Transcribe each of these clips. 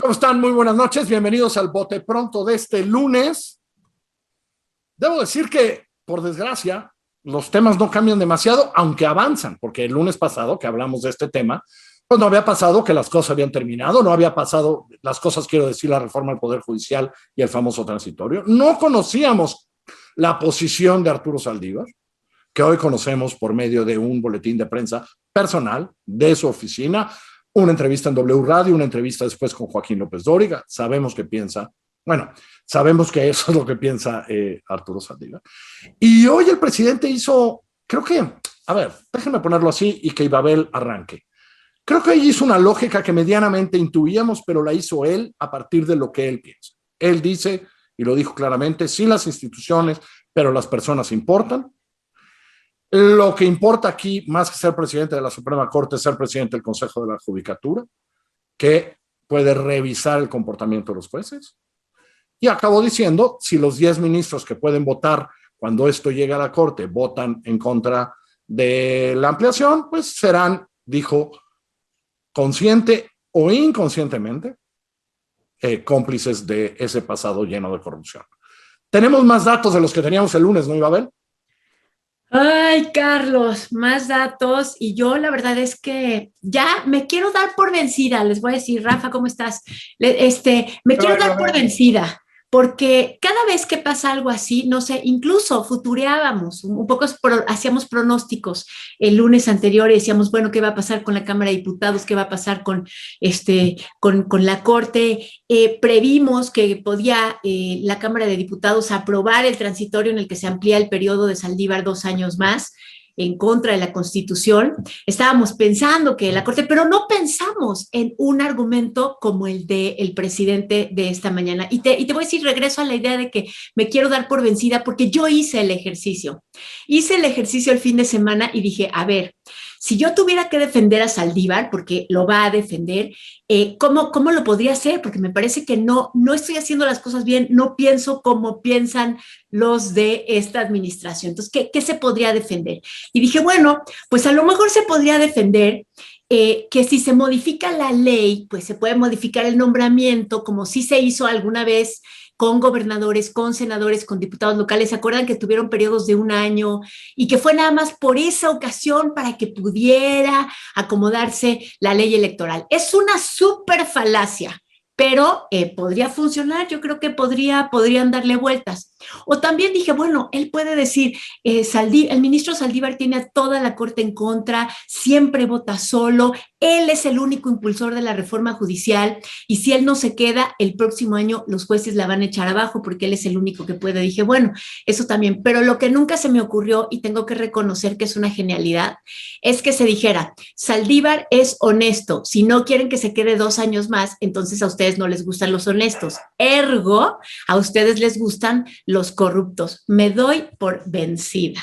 ¿Cómo están? Muy buenas noches. Bienvenidos al Bote Pronto de este lunes. Debo decir que, por desgracia, los temas no cambian demasiado, aunque avanzan, porque el lunes pasado que hablamos de este tema, pues no había pasado que las cosas habían terminado, no había pasado las cosas, quiero decir, la reforma del Poder Judicial y el famoso transitorio. No conocíamos la posición de Arturo Saldívar, que hoy conocemos por medio de un boletín de prensa personal de su oficina, una entrevista en W Radio, una entrevista después con Joaquín López Dóriga. Sabemos que piensa, bueno, sabemos que eso es lo que piensa Arturo Saldívar. Y hoy el presidente hizo, creo que, a ver, déjenme ponerlo así y que Ibabel arranque. Creo que hizo una lógica que medianamente intuíamos, pero la hizo él a partir de lo que él piensa. Él dice, y lo dijo claramente, sí las instituciones, pero las personas importan. Lo que importa aquí, más que ser presidente de la Suprema Corte, es ser presidente del Consejo de la Judicatura, que puede revisar el comportamiento de los jueces. Y acabó diciendo, si los 10 ministros que pueden votar cuando esto llegue a la Corte votan en contra de la ampliación, pues serán, dijo, consciente o inconscientemente, cómplices de ese pasado lleno de corrupción. Tenemos más datos de los que teníamos el lunes, ¿no, Ibabel? Ay, Carlos, más datos y yo la verdad es que ya me quiero dar por vencida. Les voy a decir, Rafa, ¿cómo estás? Me quiero dar por vencida porque cada vez que pasa algo así, no sé, incluso futureábamos, un poco hacíamos pronósticos el lunes anterior y decíamos, bueno, ¿qué va a pasar con la Cámara de Diputados? ¿Qué va a pasar con la Corte? Previmos que podía la Cámara de Diputados aprobar el transitorio en el que se amplía el periodo de Saldívar 2 años más en contra de la Constitución. Estábamos pensando que la Corte, pero no pensamos en un argumento como el del presidente de esta mañana. Y te voy a decir, regreso a la idea de que me quiero dar por vencida porque yo hice el ejercicio. Hice el ejercicio el fin de semana y dije, a ver, si yo tuviera que defender a Saldívar, porque lo va a defender, ¿cómo lo podría hacer? Porque me parece que no estoy haciendo las cosas bien, no pienso como piensan los de esta administración. Entonces, ¿qué se podría defender? Y dije, bueno, pues a lo mejor se podría defender que si se modifica la ley, pues se puede modificar el nombramiento, como sí se hizo alguna vez con gobernadores, con senadores, con diputados locales. ¿Se acuerdan que tuvieron periodos de 1 año y que fue nada más por esa ocasión para que pudiera acomodarse la ley electoral? Es una súper falacia, pero podría funcionar. Yo creo que podrían darle vueltas. O también dije, bueno, él puede decir, el ministro Saldívar tiene a toda la Corte en contra, siempre vota solo, él es el único impulsor de la reforma judicial y si él no se queda, el próximo año los jueces la van a echar abajo porque él es el único que puede. Dije, bueno, eso también, pero lo que nunca se me ocurrió y tengo que reconocer que es una genialidad, es que se dijera, Saldívar es honesto, si no quieren que se quede 2 años más, entonces a ustedes no les gustan los honestos, ergo, a ustedes les gustan los corruptos. Me doy por vencida.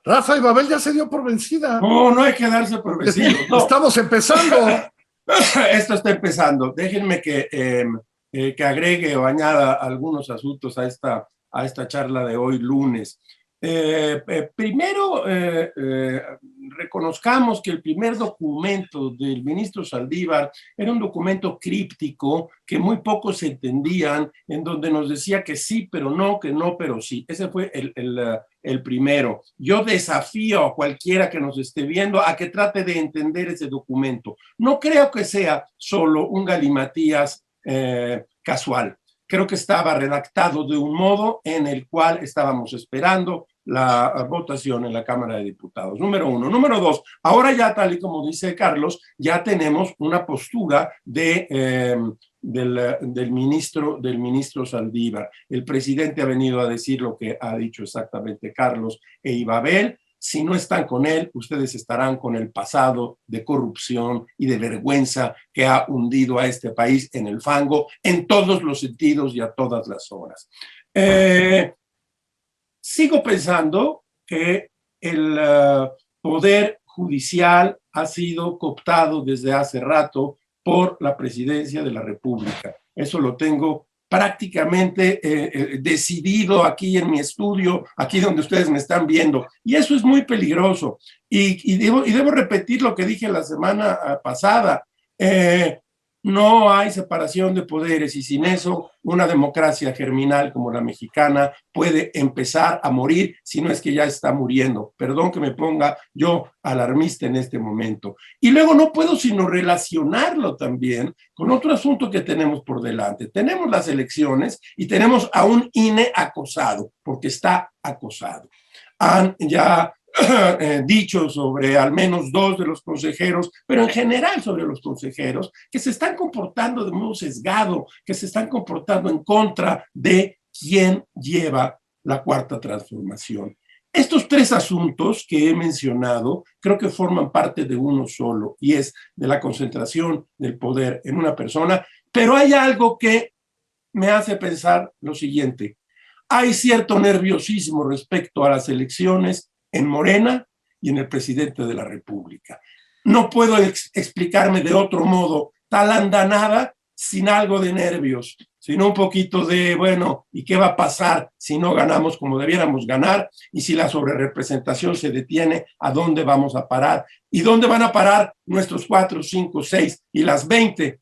Rafa, Ibabel ya se dio por vencida. No hay que darse por vencido. No. Estamos empezando. Esto está empezando. Déjenme que agregue o añada algunos asuntos a esta charla de hoy lunes. Primero, reconozcamos que el primer documento del ministro Saldívar era un documento críptico que muy pocos entendían, en donde nos decía que sí, pero no, que no, pero sí. Ese fue el primero. Yo desafío a cualquiera que nos esté viendo a que trate de entender ese documento. No creo que sea solo un galimatías casual. Creo que estaba redactado de un modo en el cual estábamos esperando la votación en la Cámara de Diputados. Número 1. Número 2, ahora ya tal y como dice Carlos, ya tenemos una postura del ministro Saldívar. El presidente ha venido a decir lo que ha dicho exactamente Carlos e Ibabel. Si no están con él, ustedes estarán con el pasado de corrupción y de vergüenza que ha hundido a este país en el fango en todos los sentidos y a todas las horas. Sigo pensando que el poder judicial ha sido cooptado desde hace rato por la presidencia de la República. Eso lo tengo prácticamente decidido aquí en mi estudio, aquí donde ustedes me están viendo. Y eso es muy peligroso. Y debo repetir lo que dije la semana pasada. no hay separación de poderes y sin eso una democracia germinal como la mexicana puede empezar a morir, si no es que ya está muriendo. Perdón que me ponga yo alarmista en este momento. Y luego no puedo sino relacionarlo también con otro asunto que tenemos por delante. Tenemos las elecciones y tenemos a un INE acosado, porque está acosado. Han ya dicho sobre al menos 2 de los consejeros, pero en general sobre los consejeros, que se están comportando de modo sesgado, que se están comportando en contra de quien lleva la cuarta transformación. Estos 3 asuntos que he mencionado creo que forman parte de uno solo, y es de la concentración del poder en una persona, pero hay algo que me hace pensar lo siguiente. Hay cierto nerviosismo respecto a las elecciones en Morena y en el presidente de la República. No puedo explicarme de otro modo tal andanada sin algo de nervios, sino un poquito de, bueno, ¿y qué va a pasar si no ganamos como debiéramos ganar? Y si la sobrerepresentación se detiene, ¿a dónde vamos a parar? ¿Y dónde van a parar nuestros 4, 5, 6 y las 20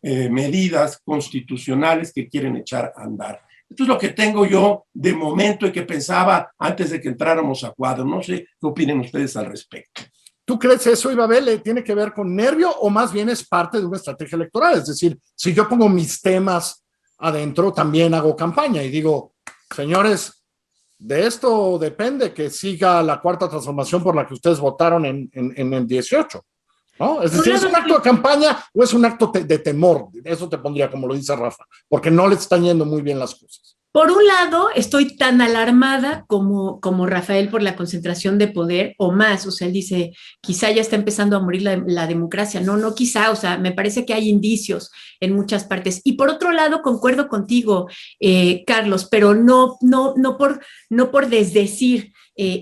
medidas constitucionales que quieren echar a andar? Esto es lo que tengo yo de momento y que pensaba antes de que entráramos a cuadro. No sé qué opinen ustedes al respecto. ¿Tú crees eso, Ibabel, tiene que ver con nervio o más bien es parte de una estrategia electoral? Es decir, si yo pongo mis temas adentro, también hago campaña y digo, señores, de esto depende que siga la cuarta transformación por la que ustedes votaron en el 18. ¿No? Es decir, ¿es un acto de campaña o es un acto de temor? Eso te pondría, como lo dice Rafa, porque no le están yendo muy bien las cosas. Por un lado, estoy tan alarmada como Rafael por la concentración de poder, o más, o sea, él dice, quizá ya está empezando a morir la democracia. No quizá, o sea, me parece que hay indicios en muchas partes. Y por otro lado, concuerdo contigo, Carlos, pero no por desdecir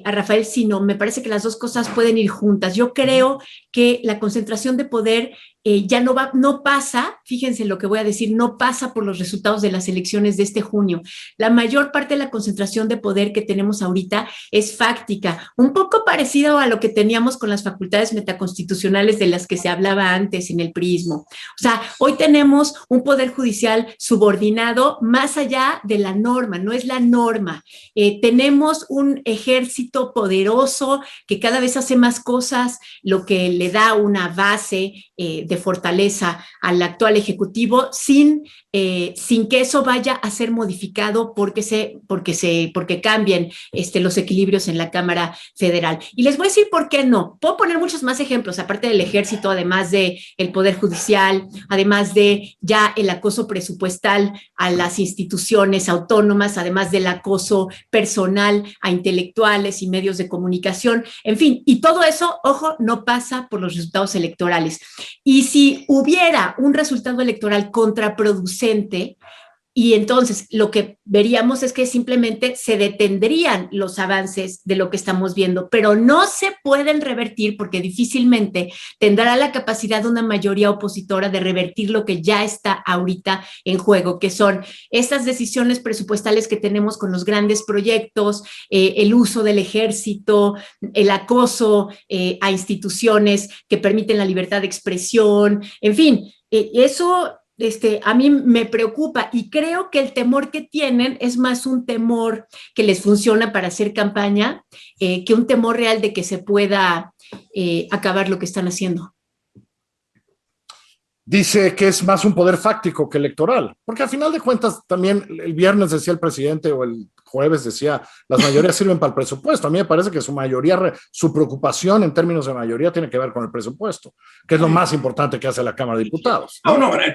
a Rafael, sino me parece que las dos cosas pueden ir juntas. Yo creo que la concentración de poder ya no pasa, fíjense lo que voy a decir, no pasa por los resultados de las elecciones de este junio. La mayor parte de la concentración de poder que tenemos ahorita es fáctica, un poco parecido a lo que teníamos con las facultades metaconstitucionales de las que se hablaba antes en el priismo. O sea, hoy tenemos un poder judicial subordinado más allá de la norma, no es la norma. Tenemos un ejército poderoso que cada vez hace más cosas, lo que le da una base de fortaleza al actual ejecutivo sin que eso vaya a ser modificado porque cambien los equilibrios en la Cámara Federal. Y les voy a decir por qué no. Puedo poner muchos más ejemplos, aparte del ejército, además del Poder Judicial, además de ya el acoso presupuestal a las instituciones autónomas, además del acoso personal a intelectuales y medios de comunicación, en fin, y todo eso, ojo, no pasa por los resultados electorales. Y si hubiera un resultado electoral contraproducente, y entonces lo que veríamos es que simplemente se detendrían los avances de lo que estamos viendo, pero no se pueden revertir porque difícilmente tendrá la capacidad de una mayoría opositora de revertir lo que ya está ahorita en juego, que son estas decisiones presupuestales que tenemos con los grandes proyectos, el uso del ejército, el acoso a instituciones que permiten la libertad de expresión, en fin, eso a mí me preocupa y creo que el temor que tienen es más un temor que les funciona para hacer campaña que un temor real de que se pueda acabar lo que están haciendo. Dice que es más un poder fáctico que electoral, porque al final de cuentas también el viernes decía el presidente o el jueves decía, las mayorías sirven para el presupuesto. A mí me parece que su preocupación en términos de mayoría tiene que ver con el presupuesto, que es lo más importante que hace la Cámara de Diputados.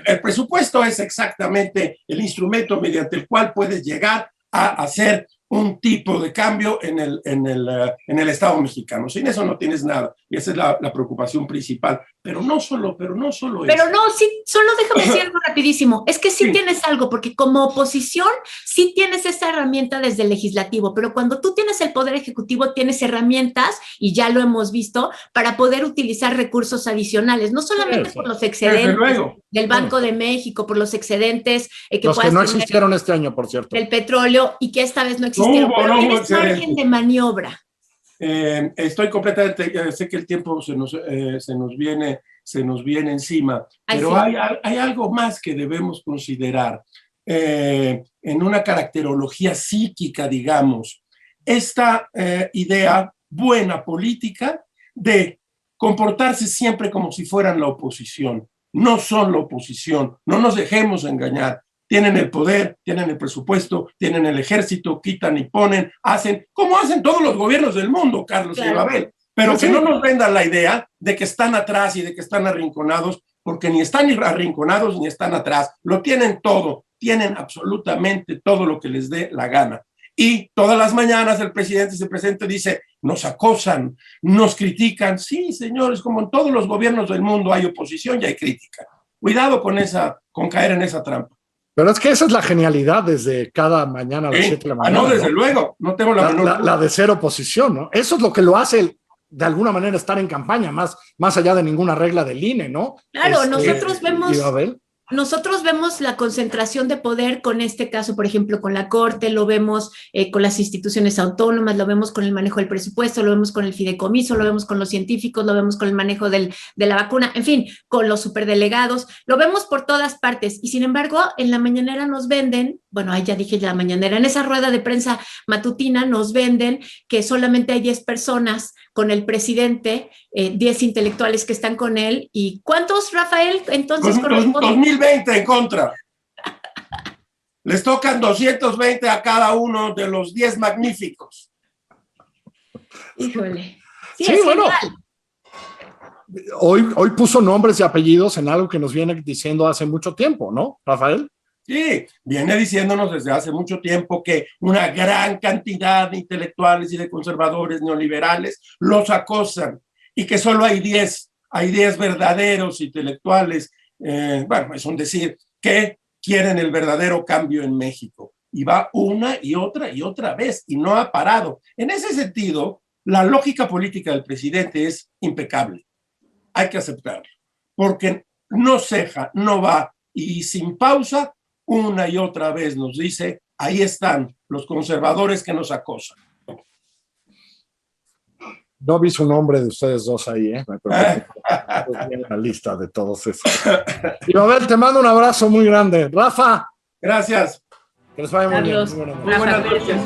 El presupuesto es exactamente el instrumento mediante el cual puedes llegar a hacer un tipo de cambio en el Estado mexicano. Sin eso no tienes nada. Y esa es la preocupación principal. Pero no solo eso. Pero no, sí, solo déjame decir algo rapidísimo. Es que sí tienes algo, porque como oposición sí tienes esa herramienta desde el legislativo, pero cuando tú tienes el poder ejecutivo tienes herramientas, y ya lo hemos visto, para poder utilizar recursos adicionales, no solamente por los excedentes del Banco de México, por los excedentes los que no existieron este año, por cierto. Del petróleo y que esta vez no existieron, pero tienes margen de maniobra. Estoy completamente, sé que el tiempo se nos viene encima, pero sí. hay algo más que debemos considerar en una caracterología psíquica, digamos, esta idea buena política de comportarse siempre como si fueran la oposición. No son la oposición, no nos dejemos engañar. Tienen el poder, tienen el presupuesto, tienen el ejército, quitan y ponen, hacen, como hacen todos los gobiernos del mundo, Carlos y Babel. Pero que no nos vendan la idea de que están atrás y de que están arrinconados, porque ni están arrinconados ni están atrás. Lo tienen todo, tienen absolutamente todo lo que les dé la gana. Y todas las mañanas el presidente se presenta y dice, nos acosan, nos critican. Sí, señores, como en todos los gobiernos del mundo hay oposición y hay crítica. Cuidado con caer en esa trampa. Pero es que esa es la genialidad desde cada mañana a las 7 de la mañana. No, desde luego, no tengo la menor duda. La de ser oposición, ¿no? Eso es lo que lo hace de alguna manera estar en campaña, más allá de ninguna regla del INE, ¿no? Claro, nosotros vemos la concentración de poder con este caso, por ejemplo, con la Corte, lo vemos con las instituciones autónomas, lo vemos con el manejo del presupuesto, lo vemos con el fideicomiso, lo vemos con los científicos, lo vemos con el manejo de la vacuna, en fin, con los superdelegados, lo vemos por todas partes. Y sin embargo, en la mañanera nos venden, bueno, ahí ya dije la mañanera, en esa rueda de prensa matutina nos venden que solamente hay 10 personas con el presidente, 10 intelectuales que están con él. ¿Y cuántos, Rafael, entonces corresponden? 2020 en contra. Les tocan 220 a cada uno de los 10 magníficos. Híjole. Sí, bueno. Hoy puso nombres y apellidos en algo que nos viene diciendo hace mucho tiempo, ¿no, Rafael? Sí, viene diciéndonos desde hace mucho tiempo que una gran cantidad de intelectuales y de conservadores neoliberales los acosan y que solo hay 10 verdaderos intelectuales, bueno, es un decir, que quieren el verdadero cambio en México. Y va una y otra vez y no ha parado. En ese sentido, la lógica política del presidente es impecable. Hay que aceptarlo, porque no ceja, no va y sin pausa, una y otra vez nos dice, ahí están los conservadores que nos acosan. No vi su nombre de ustedes dos ahí, ¿eh? En la lista de todos esos. Y Babel, te mando un abrazo muy grande. Rafa. Gracias. Que les vaya muy bien. Muy buenas noches.